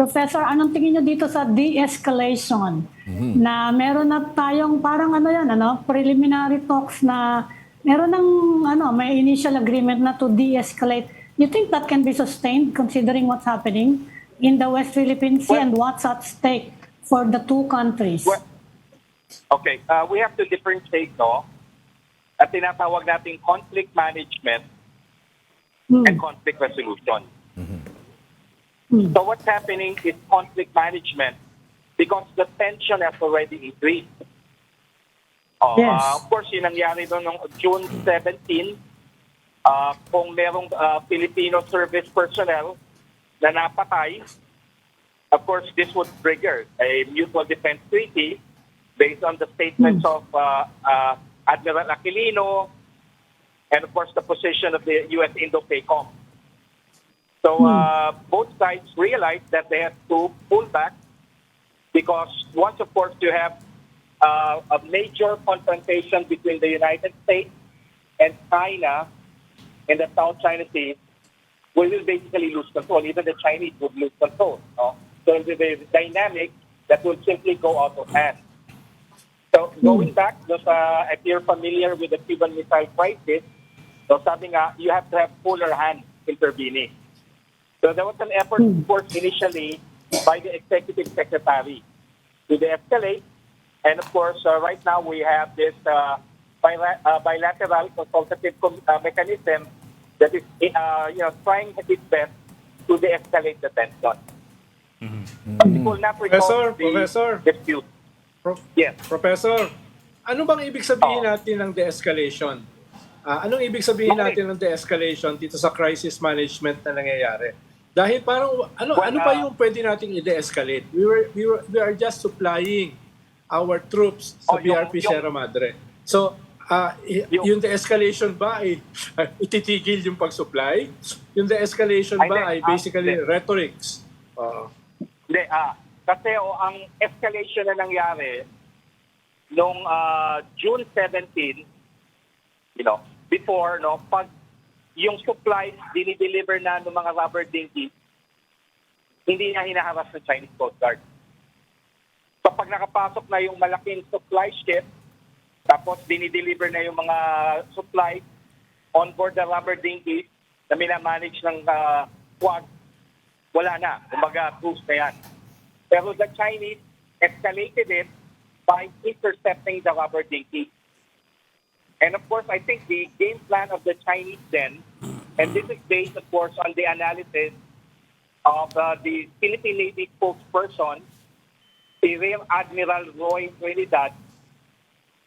Professor, anong tingin niyo dito sa de-escalation? Na meron na tayong parang preliminary talks na meron ng may initial agreement na to de-escalate. You think that can be sustained considering what's happening in the West Philippine Sea and what's at stake for the two countries? Well, okay, we have to differentiate, no? At tinatawag nating conflict management and conflict resolution. So what's happening is conflict management because the tension has already increased. Yes. Of course, yung nangyari doon noong June 17, kung merong Filipino service personnel na napatay, of course, this would trigger a mutual defense treaty based on the statements of Admiral Aquilino and, of course, the position of the U.S. Indo-PACOM. So both sides realized that they have to pull back because once, of course, you have a major confrontation between the United States and China in the South China Sea, we will basically lose control. Even the Chinese would lose control. No? So it will be a dynamic that will simply go out of hand. So going back, if you're familiar with the Cuban Missile Crisis, so sabi nga, you have to have fuller hands intervening. So there was an effort, of course, initially by the executive secretary to de-escalate. And of course, right now we have this bilateral consultative mechanism that is trying its best to de-escalate the tension. It will not resolve the dispute. Yes. Professor, ano bang ibig sabihin natin ng de-escalation? Anong ibig sabihin natin ng de-escalation dito sa crisis management na nangyayari? Dahil parang ano pa yung pwede nating i-de-escalate? We are just supplying our troops sa PRP Sierra Madre. So, yung de-escalation ba ay ititigil yung pag-supply? Yung de-escalation ba ay basically rhetorics? Hindi, kasi ang escalation na nangyari noong June 17, before, pag yung supplies dinideliver na ng mga rubber dinghy, hindi niya hinaharas ng Chinese Coast Guard. So pag nakapasok na yung malaking supply ship, tapos dinideliver na yung mga supplies on board the rubber dinghy na minamanage ng quad, wala na. Kumbaga, cruise na yan. Pero the Chinese escalated it by intercepting the rubber dinghy. And of course, I think the game plan of the Chinese then, and this is based, of course, on the analysis of the Philippine Navy spokesperson, the Rear Admiral Roy Trinidad,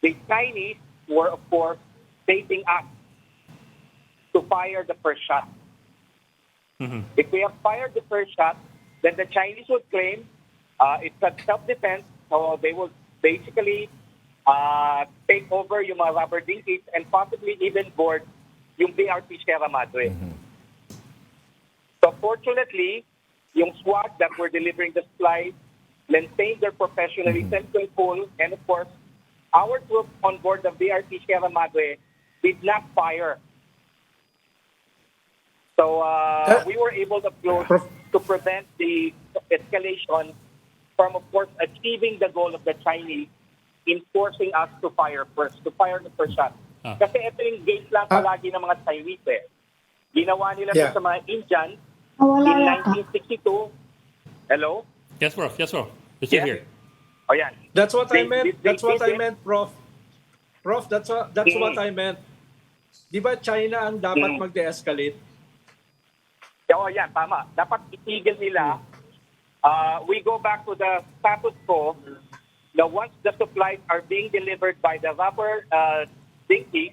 the Chinese were, of course, baiting us to fire the first shot. If we have fired the first shot, then the Chinese would claim it's a self-defense, so they will basically take over yung mga rubber dinghies and possibly even board yung BRP Sierra Madre. So fortunately, yung squad that were delivering the supplies maintained their professionalism to full, and of course, our troops on board the BRP Sierra Madre did not fire. So we were able to prevent the escalation from, of course, achieving the goal of the Chinese in forcing us to fire the first shot. Kasi ito yung game plan palagi ng mga Chinese Ginawa nila sa mga Indians in 1962. Hello? Yes, Prof. You're still here. Oh, yan. That's what I meant. That's what I meant, Prof. Prof, that's what I meant. Di ba China ang dapat mag-de-escalate? Oo, yan. Tama. Dapat itigil nila. We go back to the status quo. Now, once the supplies are being delivered by the rubber dinghy,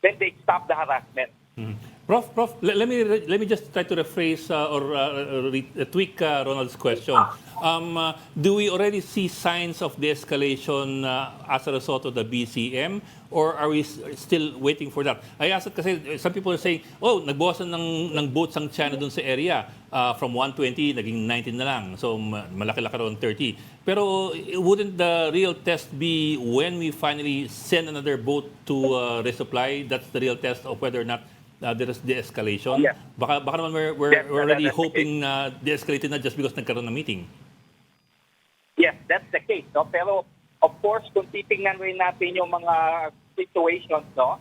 then they stop the harassment. Prof, let me just try to rephrase or tweak Ronald's question. Do we already see signs of de-escalation as a result of the BCM, or are we still waiting for that? I asked it kasi some people are saying, nagbawasan ng boats ang China dun sa area from 120 naging 19 na lang. So malaki-laki raw 30. Pero wouldn't the real test be when we finally send another boat to resupply? That's the real test of whether or not there is de-escalation? Yes. Baka naman we're Yes, already that's the hoping na de-escalated na just because nagkaroon ng meeting. Yes, that's the case. No? Pero of course, kung titingnan rin natin yung mga situations, no,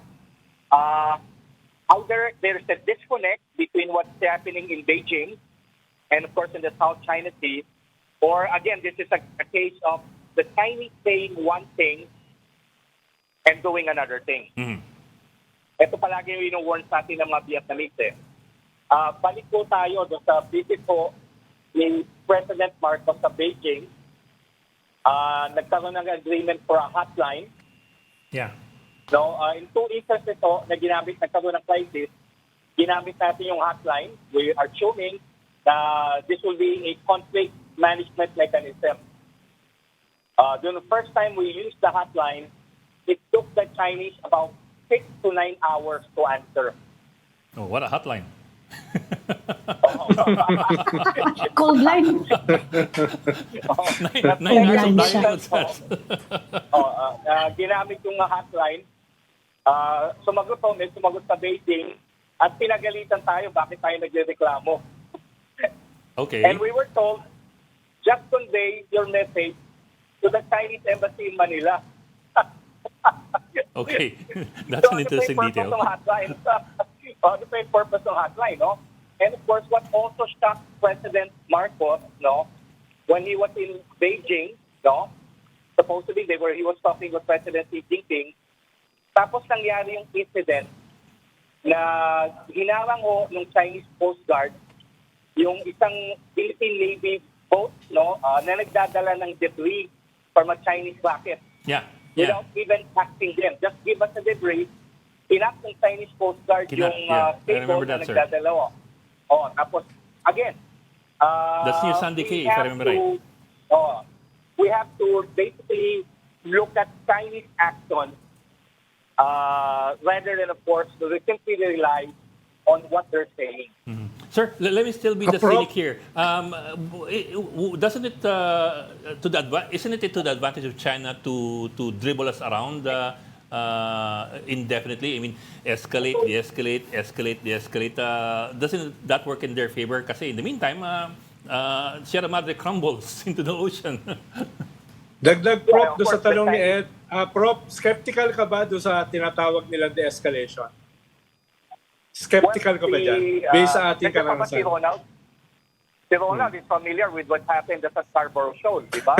there's a disconnect between what's happening in Beijing and of course in the South China Sea. Or again, this is a case of the Chinese saying one thing and doing another thing. Mhm. Ito palagi yung ino-warn sa atin ng mga Vietnamese. Balik po tayo doon sa visit po ni President Marcos sa Beijing. Nagkaroon ng agreement for a hotline. Yeah. No, in 2 instances ito na nagkaroon ng crisis, ginamit natin yung hotline. We are assuming na this will be a conflict management mechanism. The first time we used the hotline, it took the Chinese about 6 to 9 hours to answer. Oh, what a hotline. Cold line. Nine hours of Line dialogue. Ginamit yung hotline. Sumagot sa Beijing at pinagalitan tayo bakit tayo nagrereklamo. Okay. And we were told, just convey your message to the Chinese embassy in Manila. Okay. That's an interesting detail. The main purpose of hotline, no? And of course, what also shocked President Marcos, no, when he was in Beijing, no, supposedly he was talking with President Xi Jinping, tapos nangyari yung incident na hinarang ho ng Chinese Coast Guard yung isang Philippine Navy boat, no, na nagdadala ng debris from a Chinese rocket. Yeah. Without even taxing them. Just give us the debris. Inak ng Chinese Coast Guard yung I cable remember na that, sir. nagdadala. Tapos, again, That's near Sandy Cay, if I remember right. We have to basically look at Chinese action rather than, of course, to simply rely on what they're saying. Mhm. Sir, let me still be the Prof. cynic here. Doesn't it isn't it to the advantage of China to dribble us around indefinitely? I mean, escalate, de-escalate, escalate, de-escalate. Doesn't that work in their favor? Kasi in the meantime, Sierra Madre crumbles into the ocean. Dagdag, Yeah, Prof, of doon sa course, tanong ni the Ed. Prof, skeptical ka ba doon sa tinatawag nilang de-escalation? Skeptical ka ba dyan? Based sa ating Si karanasan. Ronald is familiar with what happened sa Scarborough Shoal, di ba?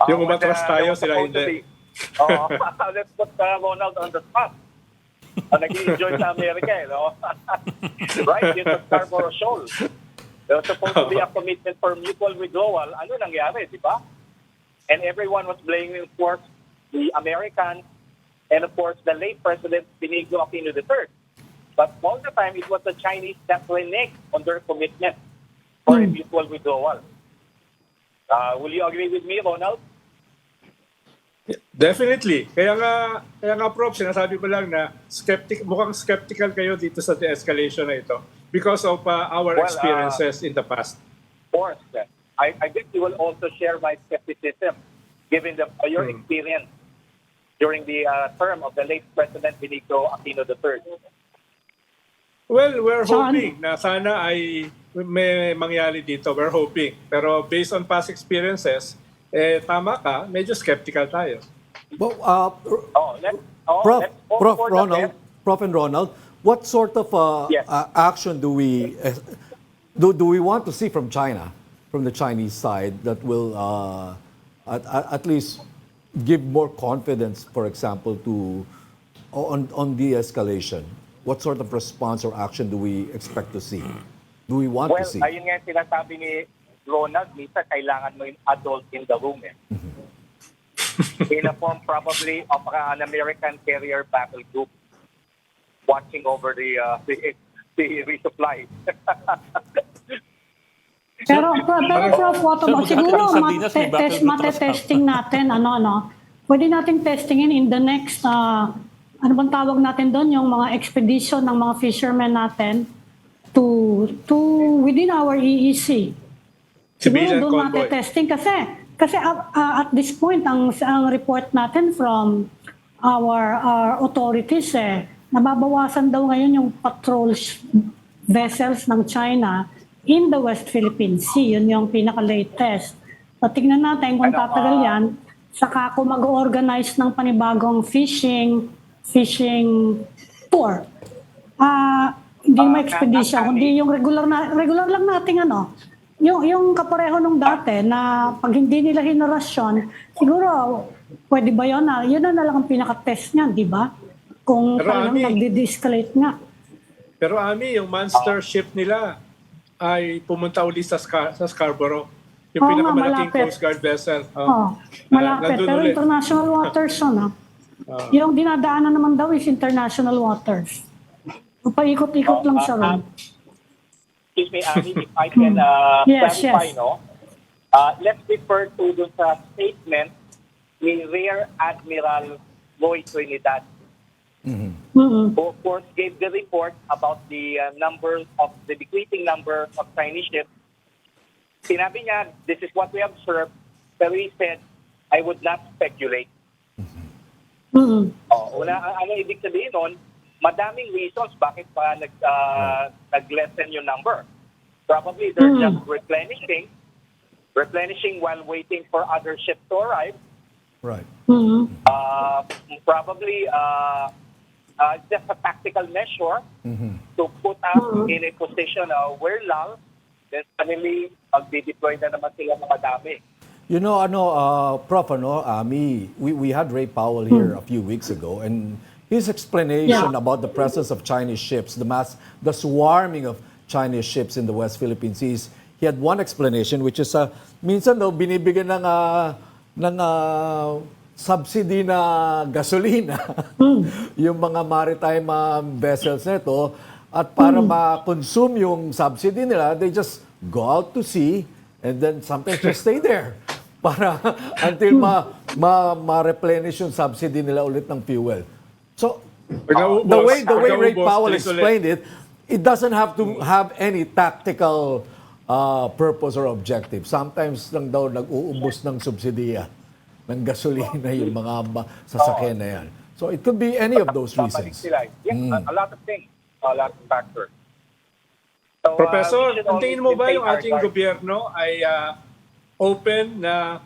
Yung umatras tayo, sila hindi. Let's put Ronald on the spot. Nag-enjoy sa Amerika, no? Right, in the Scarborough Shoal. There was supposed to be a commitment for mutual withdrawal. Ano nangyari, di ba? And everyone was blaming, of course, the Americans and, of course, the late President Benigno Aquino III. But all the time, it was the Chinese that reneged on their commitment for a mutual withdrawal. Will you agree with me, Ronald? Definitely. Kaya nga Prof, sinasabi ko lang na mukhang skeptical kayo dito sa de-escalation na ito because of our experiences in the past. Of course. I think you will also share my skepticism given your experience during the term of the late President Benigno Aquino III. Well, we're Saan? hoping na sana ay may mangyari dito. We're hoping. Pero based on past experiences, tama ka, medyo skeptical tayo. Well, Let's Prof, hope Prof, for the Ronald, best. Prof and Ronald, what sort of Yes. action do we want to see from China, from the Chinese side, that will at least give more confidence, for example, on de-escalation? What sort of response or action do we expect to see? Do we want to see? Ayun nga yung sinasabi ni Ronald, minsan kailangan mo yung adult in the room. In a form probably of an American carrier battle group watching over the resupply. Pero Prof, what about Sir, siguro magkakaroon sa Sardinas, may battle group na mate-testing natin, pwede nating testingin in the next, ano bang tawag natin doon, yung mga expedition ng mga fishermen natin to within our EEC. Siguro Civilian doon convoy. mate-testing kasi at this point, ang report natin from our authorities, nababawasan daw ngayon yung vessels ng China in the West Philippine Sea. Yun yung pinaka-latest. So, tignan natin kung tatagal yan. Saka kung mag-organize ng panibagong fishing tour. Hindi may expedition, kundi yung regular lang nating yung kapareho nung dati na pag hindi nila hinarasyon, siguro pwede ba yun yun na lang ang pinaka-test niyan, di ba? Kung Pero, talagang Ami, nagde-de-escalate nga. Pero Ami, yung monster ship nila ay pumunta uli sa Scarborough. Yung Oo nga, pinakamalaking malapit. Coast Guard vessel. Malapit. Nandun Pero ulit. international waters yun, Yung dinadaanan naman daw is international waters. Paikot-ikot lang siya ron. Excuse me, Ami, if I can Yes, clarify, yes. no? Let's refer to dun sa statement ni Rear Admiral Boy Trinidad, who of course gave the report about the decreasing number of Chinese ships. Sinabi niya, this is what we observed, pero he said, I would not speculate. Ano ibig sabihin nun? Madaming reasons bakit pa nag-lessen yung number. Probably they're just replenishing while waiting for other ships to arrive. Right. Probably just a tactical measure to put us in a position where lang, then suddenly magdi-deploy na naman sila na madami. You know, Prof, we had Ray Powell here a few weeks ago, and his explanation about the presence of Chinese ships, the swarming of Chinese ships in the West Philippine Seas, he had one explanation, which is, minsan daw binibigyan ng subsidy na gasolina yung mga maritime vessels nito, at para ma-consume yung subsidy nila, they just go out to sea and then sometimes just stay there para until ma-replenish yung subsidy nila ulit ng fuel. So, the way Ray Powell explained it, it doesn't have to have any tactical purpose or objective. Sometimes lang daw nag-uubos ng subsidiya ng gasolina yung mga sasakyan na yan. So it could be any of those reasons. A lot of things, a lot of factors. So, Professor, we should ang tingin mo always ba yung maintain our ating guard. gobyerno ay open na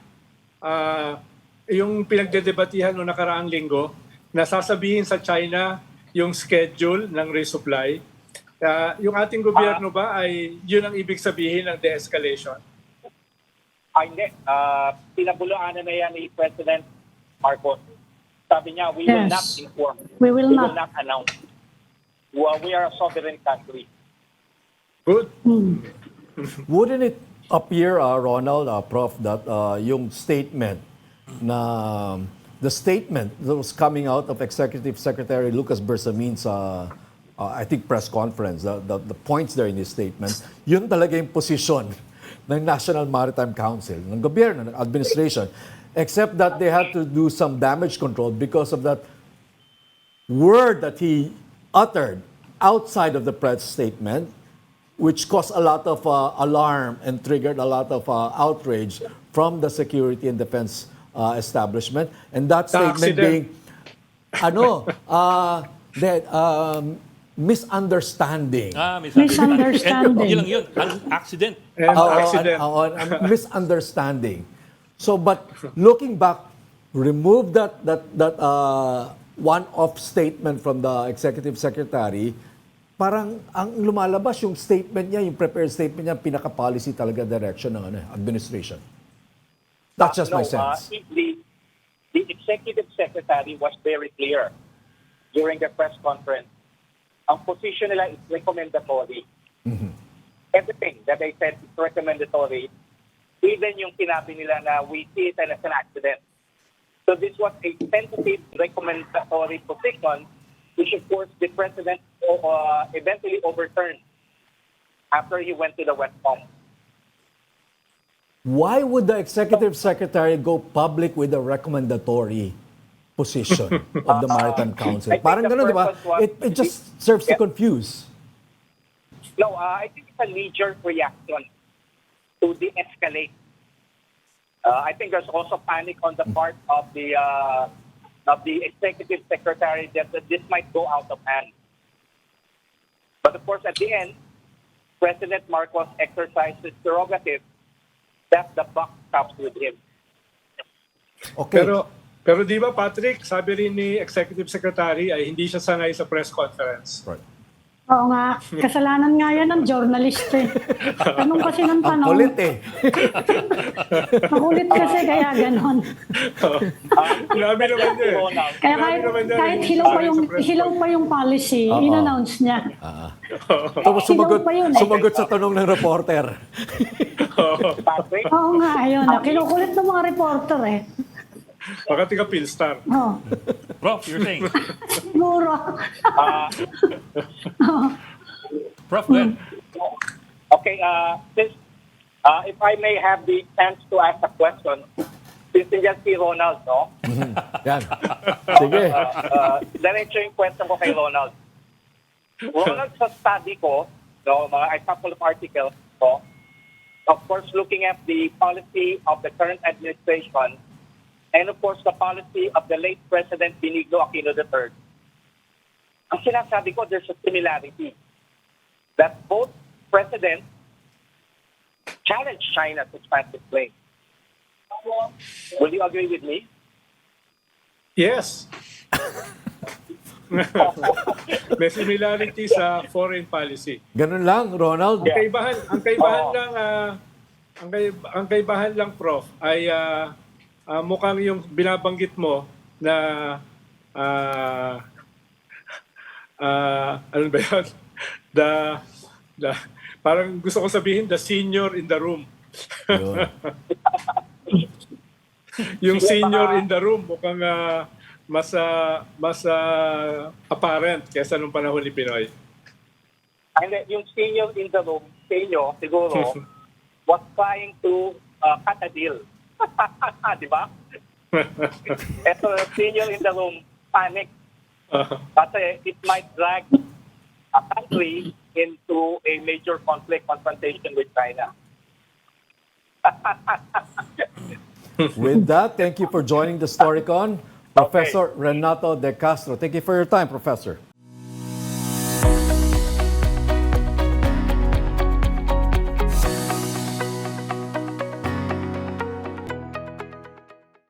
yung pinagdedebatihan noong nakaraang linggo na sasabihin sa China yung schedule ng resupply? Yung ating gobyerno ba ay yun ang ibig sabihin ng de-escalation? Hindi. Pinabulaanan na yan ni President Marcos. Sabi niya, we will Yes. not inform. We will not. Announce. Well, we are a sovereign country. Good. Wouldn't it appear, Ronald, Prof, that yung statement the statement that was coming out of Executive Secretary Lucas Bersamin's I think press conference, the points there in his statement, yun talaga yung posisyon ng National Maritime Council, ng gobyerno, ng administration, except that they had to do some damage control because of that word that he uttered outside of the press statement, which caused a lot of alarm and triggered a lot of outrage from the security and defense establishment. And that statement being, misunderstanding. Misunderstanding. Yun lang yun, accident. Accident. Misunderstanding. So, but looking back, remove that one-off statement from the executive secretary. Parang ang lumalabas yung statement niya, yung prepared statement niya, pinaka-policy talaga direction ng administration. That's just my sense. The executive secretary was very clear during the press conference. Ang position nila is recommendatory. Everything that they said is recommendatory. Even yung sinabi nila na we see it as an accident. So this was a tentative recommendatory position, which of course the president eventually overturned after he went to the West Philippine Sea. Why would the executive secretary go public with a recommendatory position of the Maritime Council? I think Parang the ganun, di ba? purpose was- It just serves to confuse. No, I think it's a knee-jerk reaction to de-escalate. I think there's also panic on the part of the of the executive secretary that this might go out of hand. But of course, at the end, President Marcos exercised his prerogative that the buck stops with him. Okay. Pero di ba, Patrick, sabi rin ni Executive Secretary ay hindi siya sanay sa press conference. Right. Oo nga, kasalanan nga yan ng journalist eh. Tanong kasi ng Ang tanong. kulit eh. Makulit kasi kaya ganon. Sinabi naman niya eh. Kaya Sinabi naman niya, kahit hindi siya sanay sa press hilaw pa yung policy, Oo. in-announce niya. Tapos sumagot, Hilaw pa yun eh. sumagot sa tanong ng reporter. Patrick, Oo nga, ayun. Kinukulit ng mga reporter eh. Baka tiga Philstar. Oh, Prof, you're saying. siguro. Prof, go ahead. okay, since if I may have the chance to ask a question, since nandiyan si Ronald, no? Yan. Sige. Diretso yung question ko kay Ronald. Ronald, sa study ko, no, a couple of articles ko, of course, looking at the policy of the current administration, and of course, the policy of the late President Benigno Aquino III, ang sinasabi ko, there's a similarity that both presidents challenged China to transit claims. Will you agree with me? Yes. May similarity sa foreign policy. Ganun lang, Ronald. Ang kaibahan lang, Prof, ay mukhang yung binabanggit mo na ano ba yun? Parang gusto ko sabihin, the senior in the room. Yun. Yung senior in the room mukhang mas apparent kaysa nung panahon ni Pinoy. And then, yung senior in the room, senior, siguro, was trying to cut a deal. Di ba? Ito, senior in the room, panic. Kasi it might drag a country into a major confrontation with China. With that, thank you for joining the Storycon. Professor Renato De Castro. Thank you for your time, Professor.